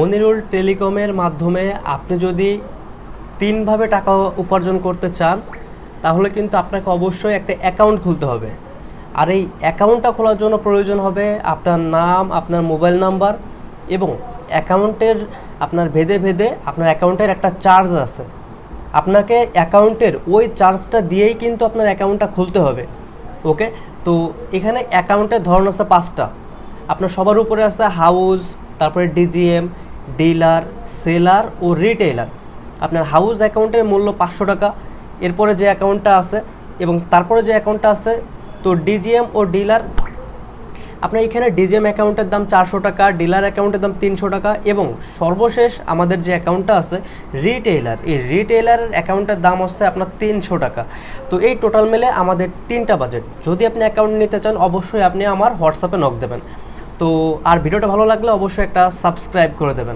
মনিরুল টেলিকমের মাধ্যমে আপনি যদি তিনভাবে টাকা উপার্জন করতে চান তাহলে কিন্তু আপনাকে অবশ্যই একটা অ্যাকাউন্ট খুলতে হবে। আর এই অ্যাকাউন্টটা খোলার জন্য প্রয়োজন হবে আপনার নাম, আপনার মোবাইল নাম্বার এবং অ্যাকাউন্টের আপনার ভেদে ভেদে আপনার অ্যাকাউন্টের একটা চার্জ আছে। আপনাকে অ্যাকাউন্টের ওই চার্জটা দিয়েই কিন্তু আপনার অ্যাকাউন্টটা খুলতে হবে। ওকে, তো এখানে অ্যাকাউন্টের ধরন আছে 5টা। আপনার সবার উপরে আছে হাউস, তারপরে ডিজিএম, ডিলার, সেলার ও রিটেইলার। আপনার হাউস অ্যাকাউন্টের মূল্য 500 টাকা। এরপরে যে অ্যাকাউন্টটা আছে এবং তারপরে যে অ্যাকাউন্টটা আছে তো ডিজিএম ও ডিলার, আপনার এখানে ডিজিএম অ্যাকাউন্টের দাম 400 টাকা, ডিলার অ্যাকাউন্টের দাম 300 টাকা এবং সর্বশেষ আমাদের যে অ্যাকাউন্টটা আছে রিটেইলার, এই রিটেইলারের অ্যাকাউন্টের দাম হচ্ছে আপনার 300 টাকা। তো এই টোটাল মিলে আমাদের 3টা বাজেট। যদি আপনি অ্যাকাউন্ট নিতে চান অবশ্যই আপনি আমার হোয়াটসঅ্যাপে নক দেবেন। তো আর ভিডিওটা ভালো লাগলে অবশ্যই একটা সাবস্ক্রাইব করে দেবেন।